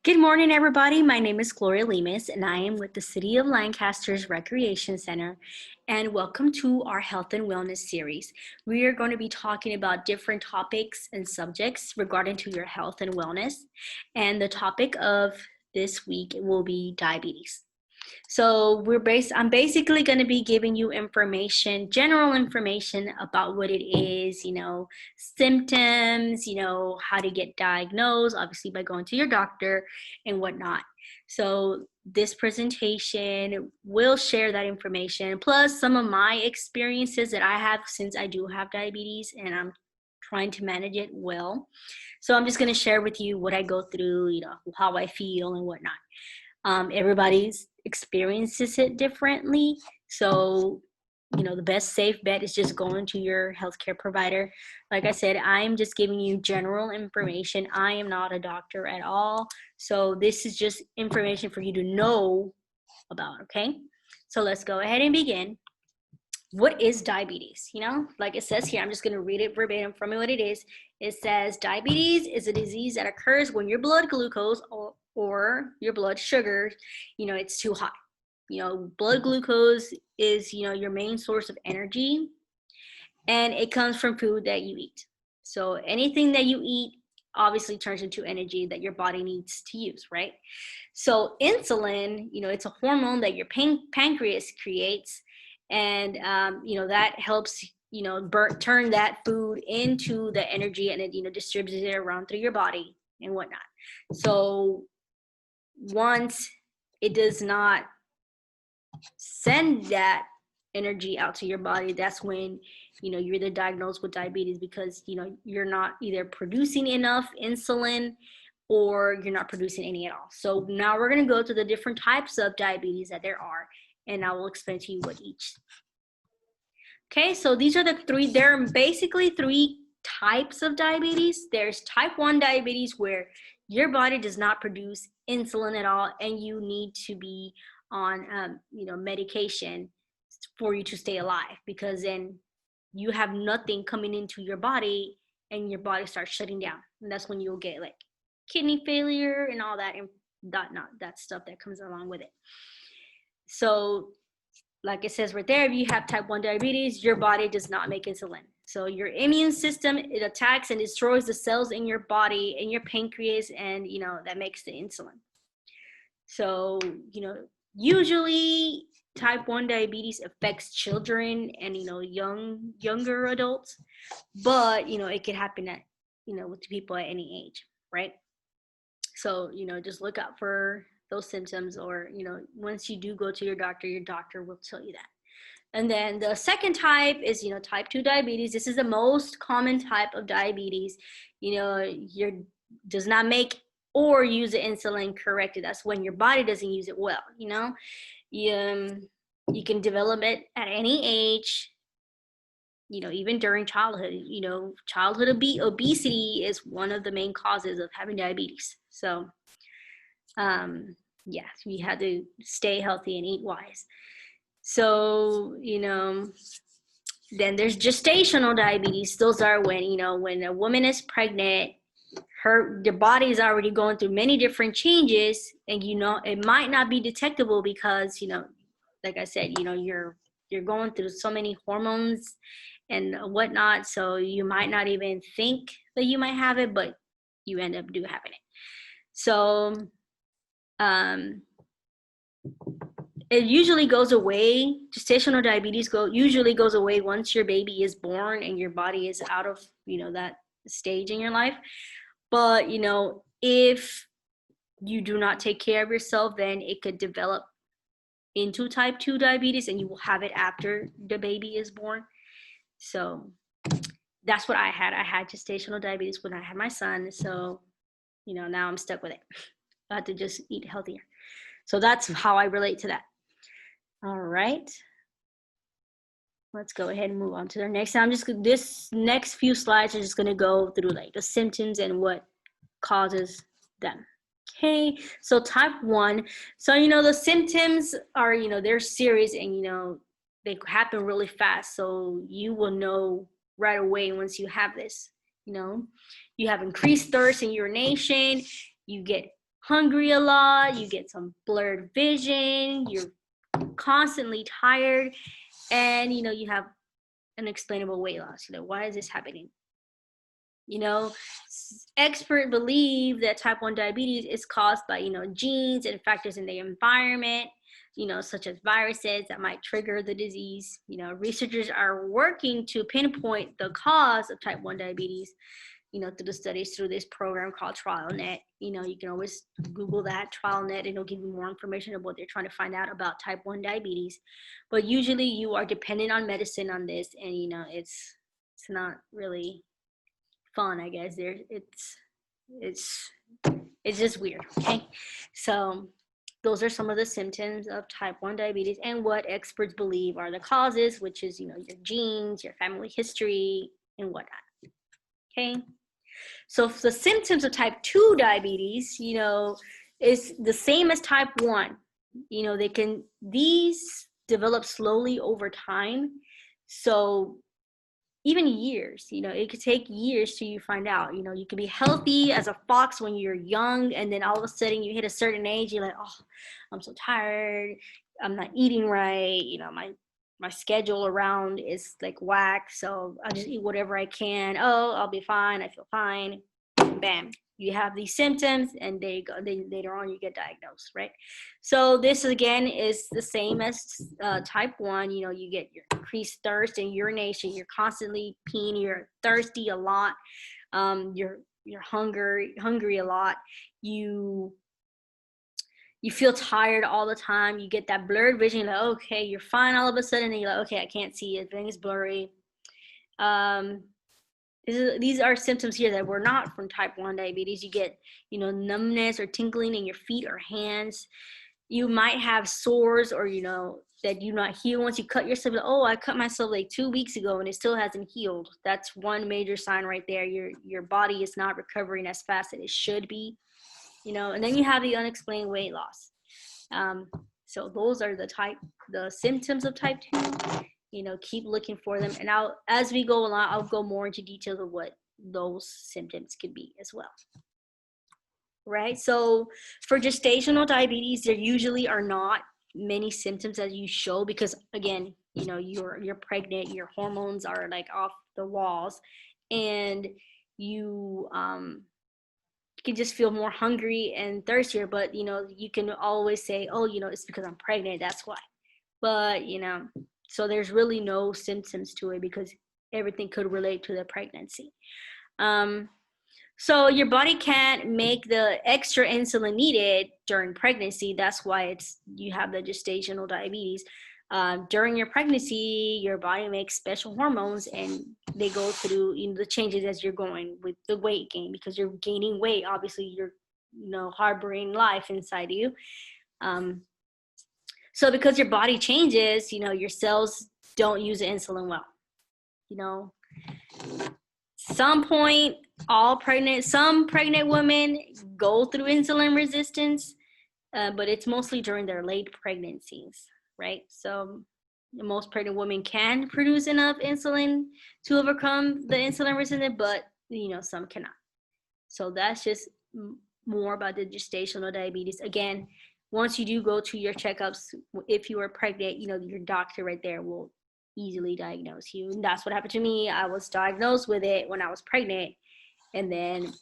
Good morning, everybody. My name is Gloria Lemus, and I am with the City of Lancaster's Recreation Center. And welcome to our Health and Wellness series. We are going to be talking about different topics and subjects regarding to your health and wellness. And the topic of this week will be diabetes. So I'm basically going to be giving you information, general information about what it is, symptoms, how to get diagnosed, obviously by going to your doctor and whatnot. So this presentation will share that information, plus some of my experiences that I have since I do have diabetes and I'm trying to manage it well. So I'm just going to share with you what I go through, how I feel and whatnot. Everybody's experiences it differently. So, the best safe bet is just going to your healthcare provider. Like I said, I'm just giving you general information. I am not a doctor at all. So this is just information for you to know about, okay? So let's go ahead and begin. What is diabetes? Like it says here, I'm just going to read it verbatim from what it is. It says diabetes is a disease that occurs when your blood glucose or your blood sugar, it's too high. Blood glucose is, your main source of energy, and it comes from food that you eat. So anything that you eat obviously turns into energy that your body needs to use, right? So insulin, it's a hormone that your pancreas creates, and that helps turn that food into the energy, and it distributes it around through your body and whatnot. So once it does not send that energy out to your body, that's when you're either diagnosed with diabetes, because you're not either producing enough insulin or you're not producing any at all. So now we're going to go to the different types of diabetes that there are, and I will explain to you what each. Okay, so these are there are basically three types of diabetes. There's type 1 diabetes, where your body does not produce insulin at all, and you need to be on medication for you to stay alive, because then you have nothing coming into your body and your body starts shutting down, and that's when you'll get like kidney failure and all that, and that stuff that comes along with it. So like it says right there, if you have type 1 diabetes, your body does not make insulin. So your immune system, it attacks and destroys the cells in your body and your pancreas, and that makes the insulin. So usually type 1 diabetes affects children and younger adults, but it can happen at with people at any age, right? So just look out for those symptoms, or once you do go to your doctor will tell you that. And then the second type is type 2 diabetes. This is the most common type of diabetes. Your does not make or use the insulin correctly. That's when your body doesn't use it well. You can develop it at any age, even during childhood. Childhood obesity is one of the main causes of having diabetes. So yeah, we had to stay healthy and eat wise. So then there's gestational diabetes. Those are when a woman is pregnant, the body is already going through many different changes, and it might not be detectable because like I said, you're going through so many hormones and whatnot, so you might not even think that you might have it, but you end up having it. So it usually goes away. Gestational diabetes usually goes away once your baby is born and your body is out of that stage in your life. But if you do not take care of yourself, then it could develop into type 2 diabetes, and you will have it after the baby is born. So that's what I had. I had gestational diabetes when I had my son. So now I'm stuck with it. I had to just eat healthier. So that's how I relate to that. All right. Let's go ahead and move on to the next. This next few slides are just going to go through like the symptoms and what causes them. Okay, so type 1. So the symptoms are they're serious, and they happen really fast. So you will know right away once you have this. You have increased thirst and urination. You get hungry a lot, you get some blurred vision, you're constantly tired, and you have unexplainable weight loss. Why is this happening? Experts believe that type 1 diabetes is caused by genes and factors in the environment, such as viruses that might trigger the disease. Researchers are working to pinpoint the cause of type 1 diabetes, through the studies through this program called TrialNet. You can always Google that, TrialNet, and it'll give you more information of what they're trying to find out about type 1 diabetes. But usually you are dependent on medicine on this, and it's not really fun, I guess. It's just weird. Okay, so those are some of the symptoms of type 1 diabetes and what experts believe are the causes, which is your genes, your family history, and whatnot. Okay, so the symptoms of type 2 diabetes is the same as type 1. These develop slowly over time, so even years, it could take years till you find out. You can be healthy as a fox when you're young, and then all of a sudden you hit a certain age, you're like, oh, I'm so tired, I'm not eating right, my schedule around is like whack, so I just eat whatever I can. Oh, I'll be fine, I feel fine. Bam, you have these symptoms, and there you go. Then later on you get diagnosed, right? So this again is the same as type 1. You get your increased thirst and urination. You're constantly peeing. You're thirsty a lot. You're hungry a lot. You feel tired all the time. You get that blurred vision. Like, okay, you're fine all of a sudden, and you're like, okay, I can't see. Everything's blurry. These are symptoms here that were not from type 1 diabetes. You get, numbness or tingling in your feet or hands. You might have sores, or, that you not heal once you cut yourself. Oh, I cut myself like 2 weeks ago and it still hasn't healed. That's one major sign right there. Your body is not recovering as fast as it should be, and then you have the unexplained weight loss. So those are the symptoms of type 2. Keep looking for them, and as we go along, I'll go more into details of what those symptoms could be as well. Right? So for gestational diabetes, there usually are not many symptoms that you show, because again, you're pregnant, your hormones are like off the walls, and you can just feel more hungry and thirstier. But you can always say, oh, it's because I'm pregnant, that's why. But so there's really no symptoms to it, because everything could relate to the pregnancy. So your body can't make the extra insulin needed during pregnancy. That's why you have the gestational diabetes. During your pregnancy, your body makes special hormones, and they go through the changes as you're going with the weight gain, because you're gaining weight. Obviously, you're harboring life inside you. So because your body changes, your cells don't use the insulin well. Some point, some pregnant women go through insulin resistance, but it's mostly during their late pregnancies, right? So most pregnant women can produce enough insulin to overcome the insulin resistance, but some cannot. So that's just more about the gestational diabetes. Again, once you do go to your checkups, if you are pregnant, your doctor right there will easily diagnose you. And that's what happened to me. I was diagnosed with it when I was pregnant, and then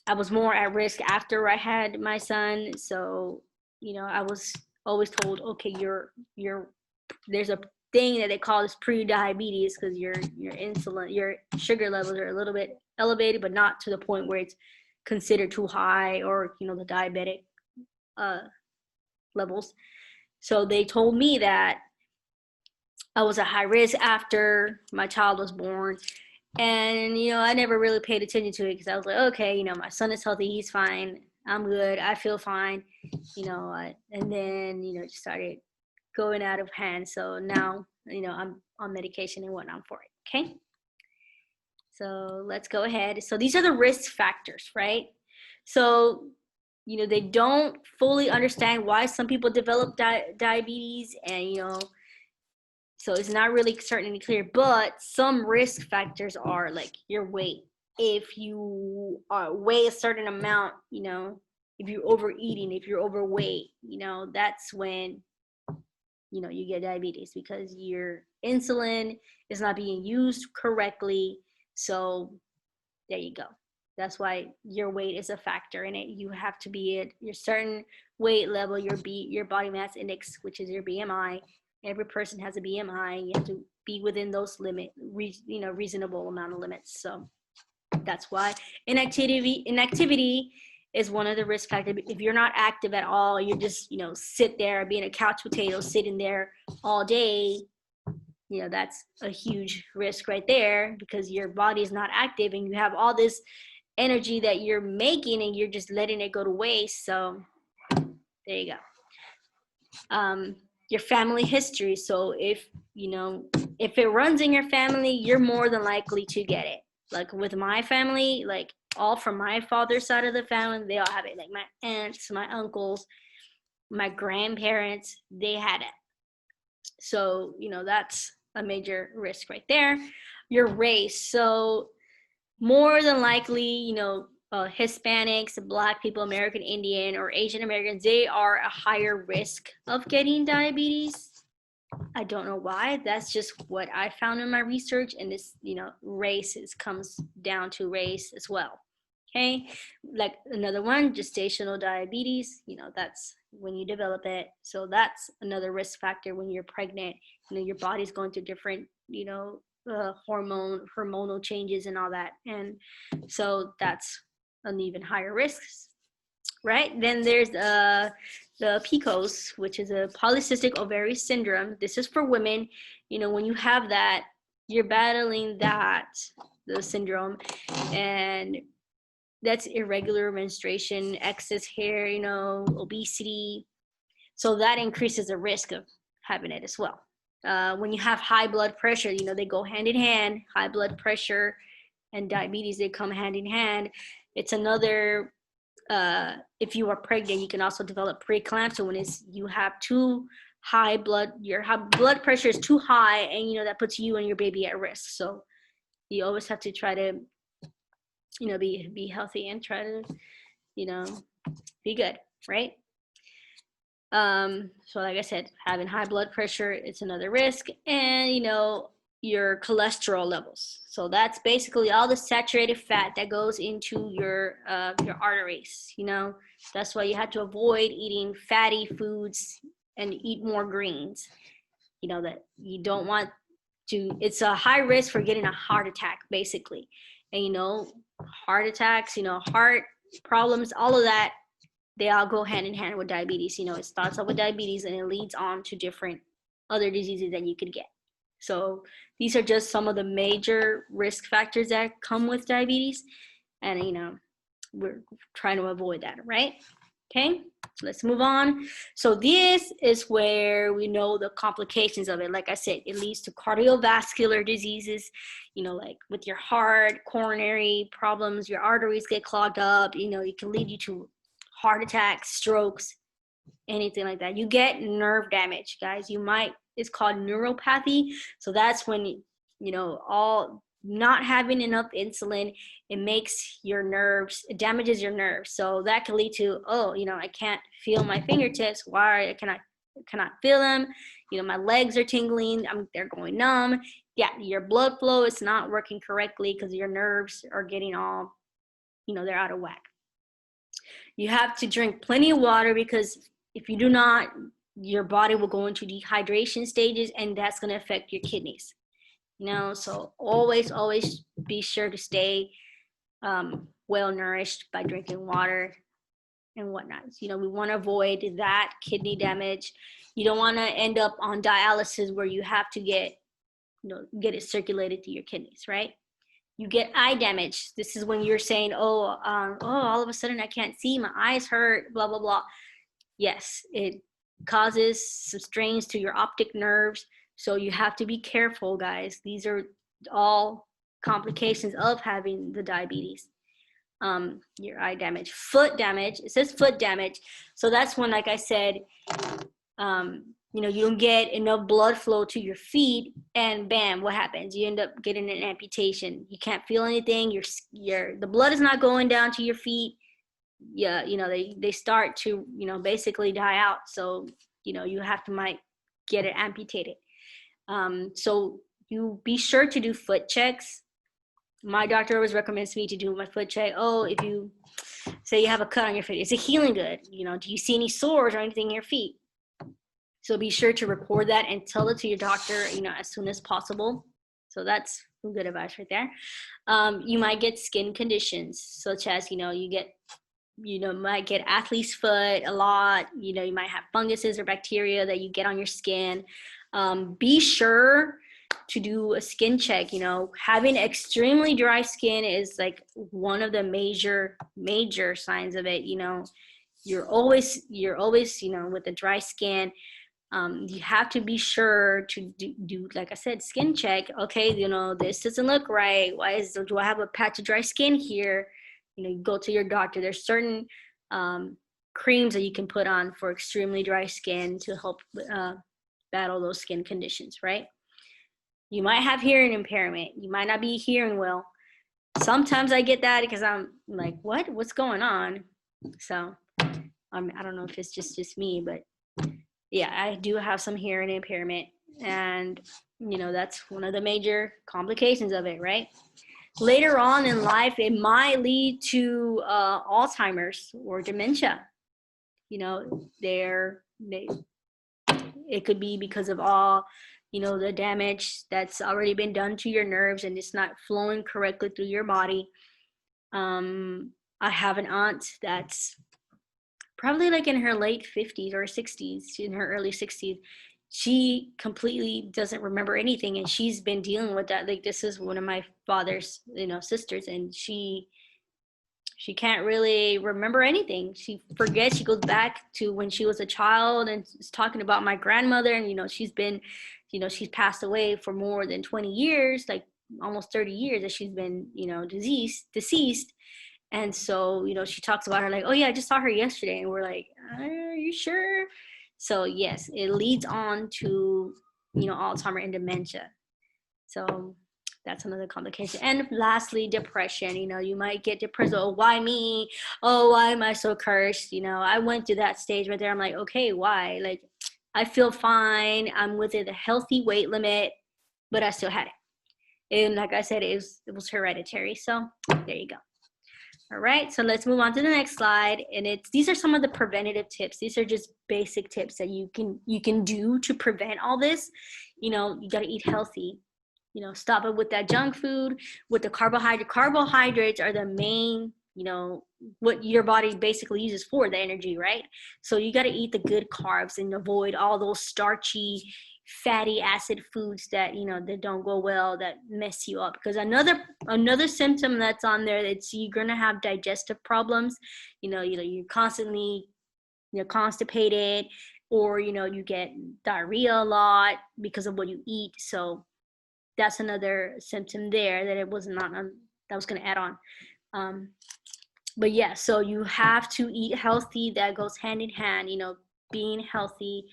I was more at risk after I had my son. So, I was always told, okay, there's a thing that they call this pre-diabetes, because your insulin, your sugar levels are a little bit elevated, but not to the point where it's considered too high, or the diabetic levels. So they told me that I was at high risk after my child was born. And, I never really paid attention to it, because I was like, okay, my son is healthy, he's fine, I'm good, I feel fine, and then, it just started going out of hand. So now, I'm on medication and whatnot for it, okay? So let's go ahead. So these are the risk factors, right? So, they don't fully understand why some people develop diabetes, and, so it's not really certainly clear, but some risk factors are like your weight. If you weigh a certain amount, if you're overeating, if you're overweight, that's when, you get diabetes, because your insulin is not being used correctly. So there you go. That's why your weight is a factor in it. You have to be at your certain weight level, your body mass index, which is your BMI. Every person has a BMI. You have to be within those reasonable amount of limits. So that's why inactivity is one of the risk factors. If you're not active at all, you just, sit there being a couch potato, sitting there all day, that's a huge risk right there, because your body is not active and you have all this energy that you're making and you're just letting it go to waste. So there you go. Your family history. So if it runs in your family, you're more than likely to get it. Like with my family, like all from my father's side of the family, they all have it. Like my aunts, my uncles, my grandparents, they had it. So, that's a major risk right there. Your race. So more than likely, Hispanics, Black people, American Indian, or Asian Americans, they are a higher risk of getting diabetes. I don't know why. That's just what I found in my research. And this, race comes down to race as well. Okay. Like another one, gestational diabetes, that's when you develop it. So that's another risk factor when you're pregnant. Your body's going through different, hormonal changes and all that. And so that's an even higher risk. Right. Then there's the PCOS, which is a polycystic ovary syndrome. This is for women. When you have that, you're battling the syndrome, and that's irregular menstruation, excess hair, obesity. So that increases the risk of having it as well. When you have high blood pressure, they go hand in hand. High blood pressure and diabetes, they come hand in hand. It's another, if you are pregnant, you can also develop preeclampsia when you have too high your blood pressure is too high, and that puts you and your baby at risk. So you always have to try to be healthy and try to be good, right? So like I said, having high blood pressure, it's another risk. And your cholesterol levels. So that's basically all the saturated fat that goes into your arteries. That's why you have to avoid eating fatty foods and eat more greens. That you don't want to. It's a high risk for getting a heart attack, basically. And heart attacks, heart problems, all of that, they all go hand in hand with diabetes. It starts off with diabetes and it leads on to different other diseases that you could get. So these are just some of the major risk factors that come with diabetes. And, we're trying to avoid that, right? Okay, let's move on. So this is where we know the complications of it. Like I said, it leads to cardiovascular diseases, like with your heart, coronary problems, your arteries get clogged up, it can lead you to heart attacks, strokes, anything like that. You get nerve damage, guys. It's called neuropathy. So that's when, all not having enough insulin, it makes your nerves, it damages your nerves. So that can lead to, I can't feel my fingertips. Why? I cannot feel them. My legs are tingling. They're going numb. Yeah, your blood flow is not working correctly because your nerves are getting all, they're out of whack. You have to drink plenty of water, because if you do not, your body will go into dehydration stages, and that's going to affect your kidneys. So always be sure to stay well nourished by drinking water and whatnot. We want to avoid that kidney damage. You don't want to end up on dialysis where you have to get it circulated to your kidneys, right? You get eye damage. This is when you're saying, all of a sudden I can't see, my eyes hurt, blah, blah, blah. Yes, it causes some strains to your optic nerves. So you have to be careful, guys. These are all complications of having the diabetes. Your eye damage, foot damage. It says foot damage. So that's when, like I said, you don't get enough blood flow to your feet, and bam, what happens? You end up getting an amputation. You can't feel anything. The blood is not going down to your feet. yeah, they start to, basically die out. So, you have to might get it amputated. So you be sure to do foot checks. My doctor always recommends me to do my foot check. Oh, if you say you have a cut on your foot, is it healing good? Do you see any sores or anything in your feet? So be sure to record that and tell it to your doctor, as soon as possible. So that's good advice right there. You might get skin conditions, such as, might get athlete's foot a lot. You might have funguses or bacteria that you get on your skin. Be sure to do a skin check. Having extremely dry skin is like one of the major signs of it. You're always, with the dry skin. You have to be sure to do, like I said, skin check. Okay, this doesn't look right. Do I have a patch of dry skin here? You go to your doctor. There's certain creams that you can put on for extremely dry skin to help battle those skin conditions, right? You might have hearing impairment. You might not be hearing well. Sometimes I get that because I'm like, what's going on? So I don't know if it's just me, but yeah, I do have some hearing impairment, and that's one of the major complications of it, right? Later on in life, it might lead to Alzheimer's or dementia. It could be because of all, the damage that's already been done to your nerves, and it's not flowing correctly through your body. I have an aunt that's probably like in her late 50s or 60s, in her early 60s. She completely doesn't remember anything, and she's been dealing with that. Like, this is one of my father's, sisters, and she can't really remember anything. She forgets. She goes back to when she was a child and is talking about my grandmother, and she's been, she's passed away for more than 20 years, like almost 30 years that she's been, deceased. And so, she talks about her like, oh yeah, I just saw her yesterday. And we're like, are you sure? So yes, it leads on to, Alzheimer's and dementia. So that's another complication. And lastly, depression. You might get depressed. Oh, why me? Oh, why am I so cursed? I went through that stage right there. I'm like, okay, why? Like, I feel fine. I'm within a healthy weight limit, but I still had it. And like I said, it was hereditary. So there you go. All right, so let's move on to the next slide. And these are some of the preventative tips. These are just basic tips that you can do to prevent all this. You got to eat healthy. Stop it with that junk food, with the carbohydrate. Carbohydrates are the main, what your body basically uses for the energy, right? So you got to eat the good carbs and avoid all those starchy, fatty acid foods that that don't go well, that mess you up. Because another symptom that's on there, it's you're gonna have digestive problems. You're constantly constipated, or you get diarrhea a lot because of what you eat. So that's another symptom there that it was not on, that was going to add on. But yeah, so you have to eat healthy. That goes hand in hand, being healthy,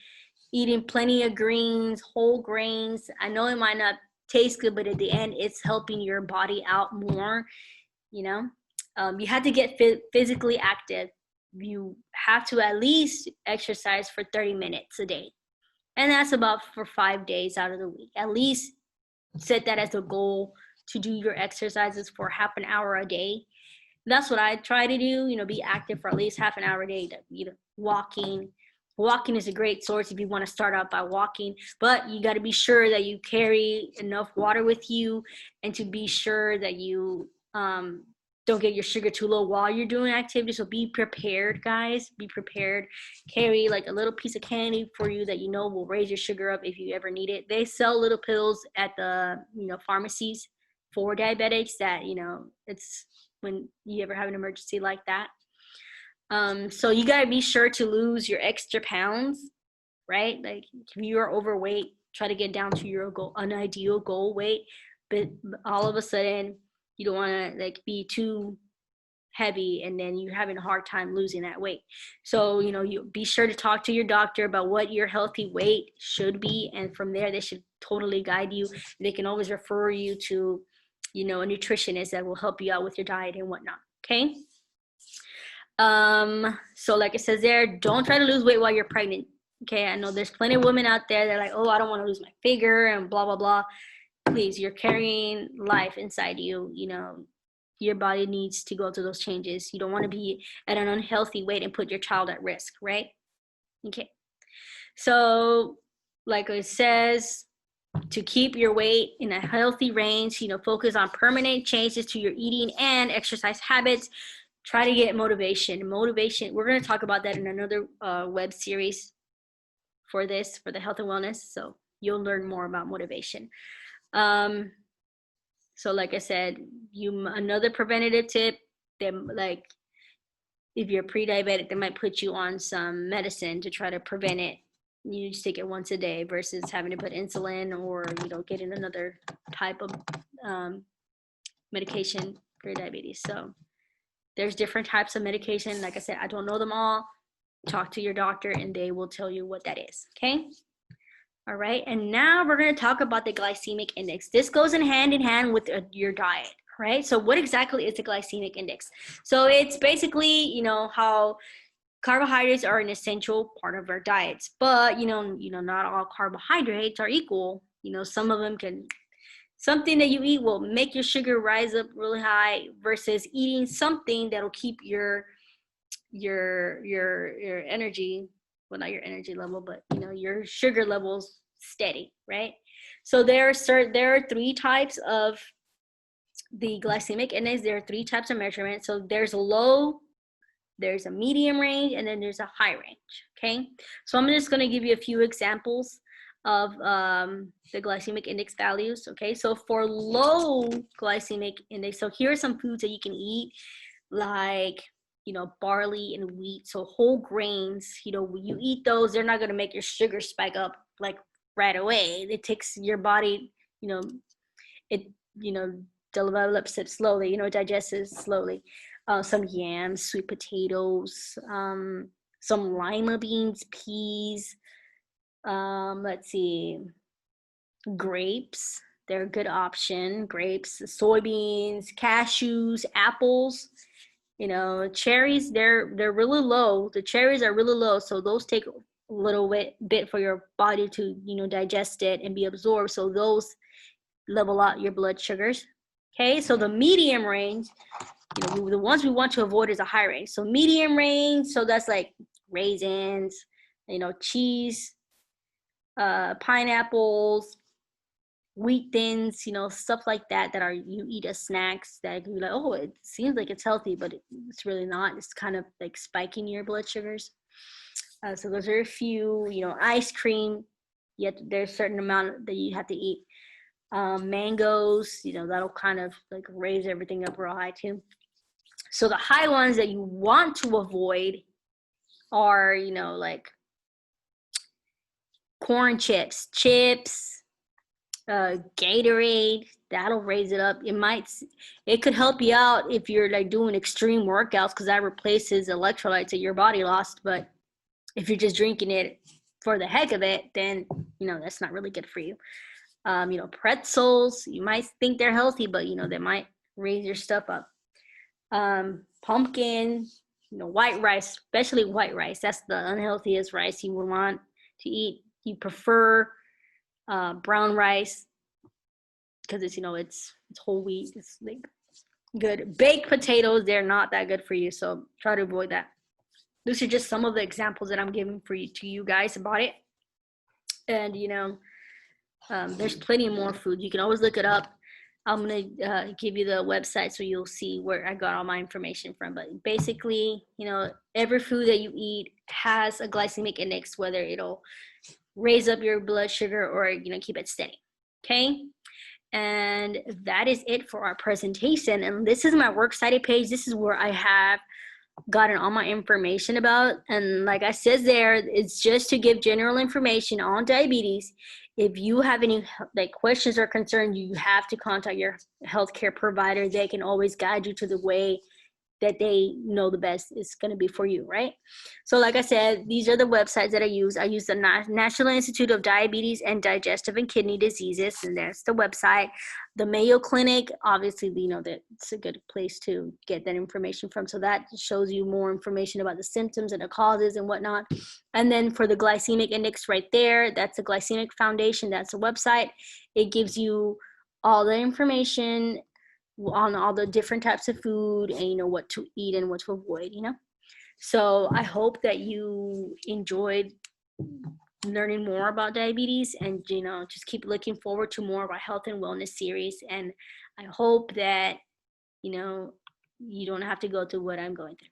eating plenty of greens, whole grains. I know it might not taste good, but at the end, it's helping your body out more. You have to get physically active. You have to at least exercise for 30 minutes a day. And that's about for 5 days out of the week. At least set that as a goal to do your exercises for half an hour a day. That's what I try to do, be active for at least half an hour a day. Walking is a great source if you want to start out by walking, but you got to be sure that you carry enough water with you, and to be sure that you don't get your sugar too low while you're doing activity. So be prepared, guys. Be prepared. Carry like a little piece of candy for you that will raise your sugar up if you ever need it. They sell little pills at the pharmacies for diabetics that it's when you ever have an emergency like that. So you gotta be sure to lose your extra pounds, right? Like if you are overweight, try to get down to your goal, an ideal goal weight. But all of a sudden, you don't want to like be too heavy, and then you're having a hard time losing that weight. So you be sure to talk to your doctor about what your healthy weight should be, and from there they should totally guide you. They can always refer you to a nutritionist that will help you out with your diet and whatnot. Okay. So like it says there, don't try to lose weight while you're pregnant. Okay, I know there's plenty of women out there that are like, oh, I don't want to lose my figure and blah, blah, blah. Please, you're carrying life inside you. You know, your body needs to go through those changes. You don't want to be at an unhealthy weight and put your child at risk, right? Okay. So like it says, to keep your weight in a healthy range, you know, focus on permanent changes to your eating and exercise habits. Try to get motivation. Motivation, we're going to talk about that in another web series for this, for the health and wellness. So you'll learn more about motivation. So like I said, another preventative tip, like if you're pre-diabetic, they might put you on some medicine to try to prevent it. You just take it once a day versus having to put insulin or, you know, getting another type of medication for diabetes. So there's different types of medication. Like I said, I don't know them all. Talk to your doctor and they will tell you what that is. Okay. All right. And now we're going to talk about the glycemic index. This goes in hand with your diet. Right. So what exactly is the glycemic index? So it's basically, you know, how carbohydrates are an essential part of our diets, but you know, not all carbohydrates are equal. You know, some of them something that you eat will make your sugar rise up really high versus eating something that'll keep your energy, well, not your energy level, but you know, your sugar levels steady, right? So there are three types of the glycemic index. There are three types of measurements. So there's a low, there's a medium range, and then there's a high range. Okay, so I'm just going to give you a few examples of the glycemic index values. Okay, so for low glycemic index, so here are some foods that you can eat, like, you know, barley and wheat. So whole grains, you know, when you eat those, they're not going to make your sugar spike up like right away. It takes your body, you know, it, you know, develops it slowly, you know, digests it slowly. Some yams, sweet potatoes, some lima beans, peas, let's see, grapes, they're a good option. Grapes, soybeans, cashews, apples, you know, cherries, they're really low. The cherries are really low, so those take a little bit for your body to, you know, digest it and be absorbed. So those level out your blood sugars. Okay, so the medium range, you know, the ones we want to avoid is a high range. So medium range, so that's like raisins, you know, cheese, pineapples, wheat thins, you know, stuff like that are you eat as snacks that you like, oh, it seems like it's healthy, but it's really not. It's kind of like spiking your blood sugars. So those are a few. You know, ice cream, yet there's a certain amount that you have to eat. Mangoes, you know, that'll kind of like raise everything up real high too. So the high ones that you want to avoid are, you know, like corn chips, Gatorade, that'll raise it up. It could help you out if you're like doing extreme workouts, because that replaces electrolytes that your body lost. But if you're just drinking it for the heck of it, then, you know, that's not really good for you. You know, pretzels, you might think they're healthy, but, you know, they might raise your stuff up. Pumpkin, you know, white rice, especially white rice. That's the unhealthiest rice you would want to eat. You prefer brown rice because it's, you know, it's whole wheat. It's like good. Baked potatoes, they're not that good for you, so try to avoid that. These are just some of the examples that I'm giving to you guys about it. And, you know, there's plenty more food. You can always look it up. I'm going to give you the website so you'll see where I got all my information from. But basically, you know, every food that you eat has a glycemic index, whether it'll raise up your blood sugar or, you know, keep it steady. Okay. And that is it for our presentation. And this is my works cited page. This is where I have gotten all my information about. And like I said there, it's just to give general information on diabetes. If you have any like questions or concerns, you have to contact your healthcare provider. They can always guide you to the way that they know the best is going to be for you, right? So like I said, these are the websites that I use. I use the National Institute of Diabetes and Digestive and Kidney Diseases, and that's the website. The Mayo Clinic, obviously, you know, that it's a good place to get that information from. So that shows you more information about the symptoms and the causes and whatnot. And then for the glycemic index right there, that's the Glycemic Foundation. That's a website. It gives you all the information on all the different types of food and, you know, what to eat and what to avoid, you know. So I hope that you enjoyed learning more about diabetes, and, you know, just keep looking forward to more of our health and wellness series. And I hope that, you know, you don't have to go through what I'm going through.